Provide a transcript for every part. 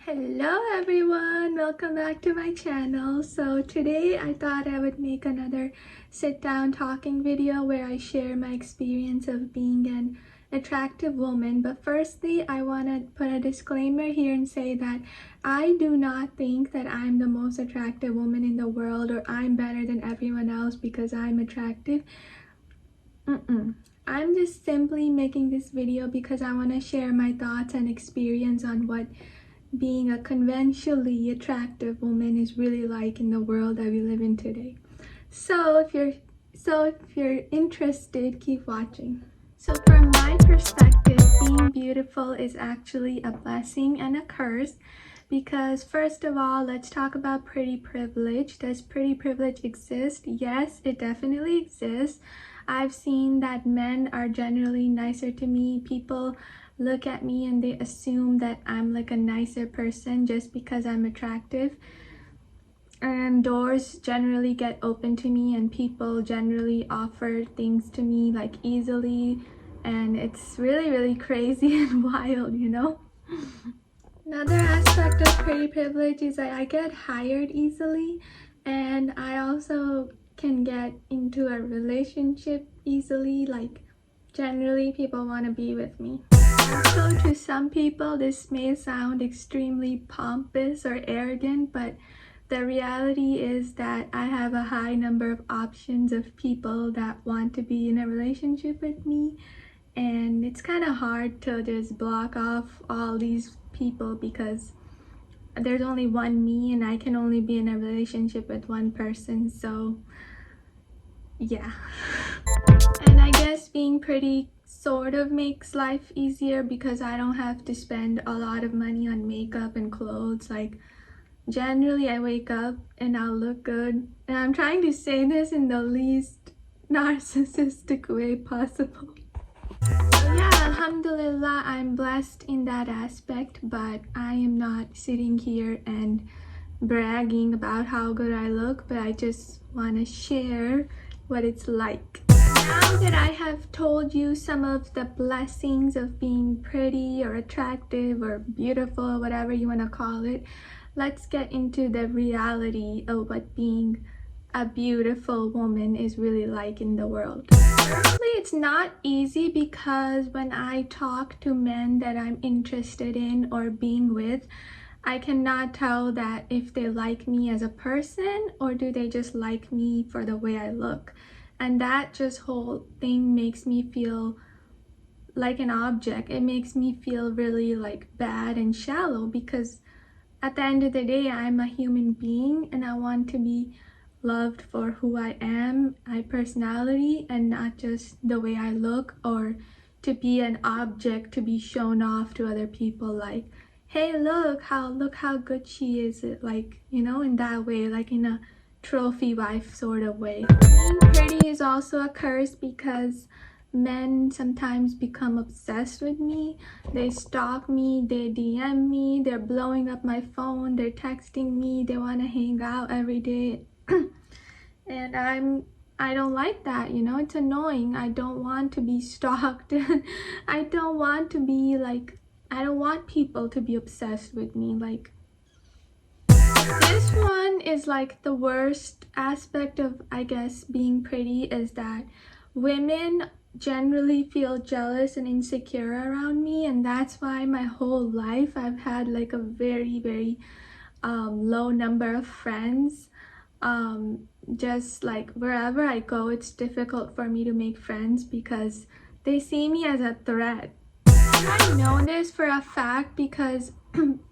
Hello everyone, welcome back to my channel. So today I thought I would make another sit down talking video where I share my experience of being an attractive woman. But firstly, I want to put a disclaimer here and say that I do not think that I'm the most attractive woman in the world or I'm better than everyone else because I'm attractive. I'm just simply making this video because I want to share my thoughts and experience on what being a conventionally attractive woman is really like in the world that we live in today. So if you're interested, keep watching. So from my perspective, being beautiful is actually a blessing and a curse because first of all, let's talk about pretty privilege. Does pretty privilege exist? Yes, it definitely exists. I've seen that men are generally nicer to me. People look at me and they assume that I'm like a nicer person just because I'm attractive. And doors generally get open to me and people generally offer things to me like easily. And it's really crazy and wild, you know? Another aspect of pretty privilege is that I get hired easily and I also can get into a relationship easily. Like generally people want to be with me. So to some people this may sound extremely pompous or arrogant, but the reality is that I have a high number of options of people that want to be in a relationship with me, and it's kind of hard to just block off all these people because there's only one me and I can only be in a relationship with one person. So yeah. And I guess being pretty sort of makes life easier because I don't have to spend a lot of money on makeup and clothes. Like generally I wake up and I'll look good, and I'm trying to say this in the least narcissistic way possible. So yeah, alhamdulillah, I'm blessed in that aspect, but I am not sitting here and bragging about how good I look, but I just want to share what it's like. Now that I have told you some of the blessings of being pretty or attractive or beautiful, whatever you want to call it, let's get into the reality of what being a beautiful woman is really like in the world. Firstly, it's not easy because when I talk to men that I'm interested in or being with, I cannot tell that if they like me as a person or do they just like me for the way I look. And that just whole thing makes me feel like an object. It makes me feel really like bad and shallow because at the end of the day, I'm a human being and I want to be loved for who I am, my personality, and not just the way I look or to be an object to be shown off to other people like, hey, look how good she is, like, you know, in that way, like in a trophy wife sort of way. Being pretty is also a curse because men sometimes become obsessed with me. They stalk me, they DM me, they're blowing up my phone, they're texting me, they want to hang out every day. And I don't like that, you know. It's annoying. I don't want to be stalked. I don't want to be like, I don't want people to be obsessed with me. Like, this one is like the worst aspect of, I guess, being pretty is that women generally feel jealous and insecure around me, and that's why my whole life I've had like a very low number of friends. Just like wherever I go, it's difficult for me to make friends because they see me as a threat. I know this for a fact because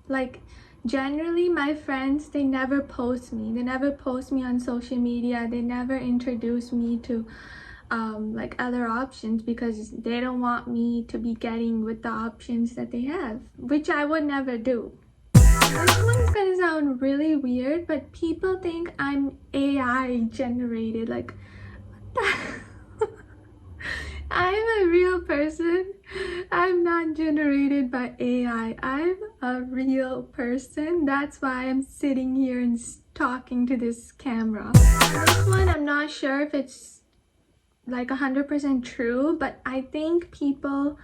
like generally my friends, they never post me. They never post me on social media. They never introduce me to like other options because they don't want me to be getting with the options that they have, which I would never do. This one's gonna sound really weird, but people think I'm AI generated. Like, what the? I'm a real person. I'm not generated by AI. I'm a real person. That's why I'm sitting here and talking to this camera. This one, I'm not sure if it's like 100% true, but I think people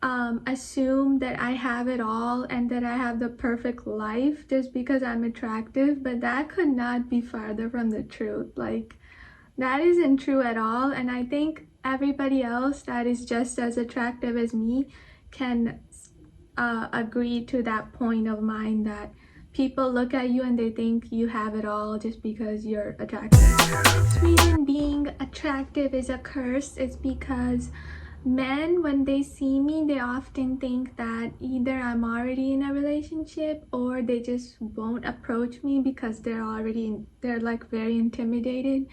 assume that I have it all and that I have the perfect life just because I'm attractive, but that could not be farther from the truth. Like, that isn't true at all, and I think everybody else that is just as attractive as me can agree to that point of mine, that people look at you and they think you have it all just because you're attractive. The reason being attractive is a curse is because men, when they see me, they often think that either I'm already in a relationship or they just won't approach me because they're like very intimidated.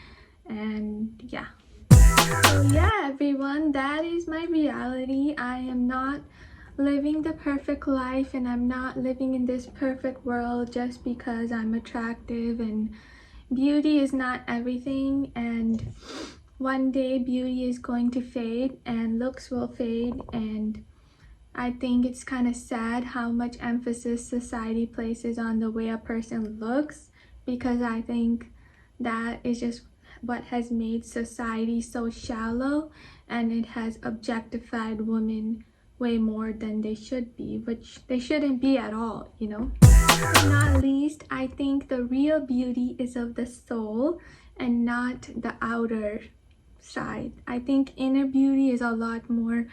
And yeah. So yeah, everyone, that is my reality. I am not living the perfect life, and I'm not living in this perfect world just because I'm attractive, and beauty is not everything, and one day beauty is going to fade and looks will fade. And I think it's kind of sad how much emphasis society places on the way a person looks, because I think that is just what has made society so shallow, and it has objectified women way more than they should be, which they shouldn't be at all, you know. But not least, I think the real beauty is of the soul and not the outer side. I think inner beauty is a lot more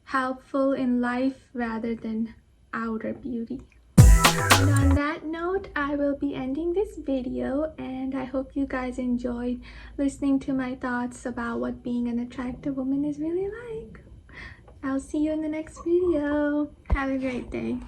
helpful in life rather than outer beauty. And on that note, I will be ending this video, and I hope you guys enjoyed listening to my thoughts about what being an attractive woman is really like. I'll see you in the next video. Have a great day.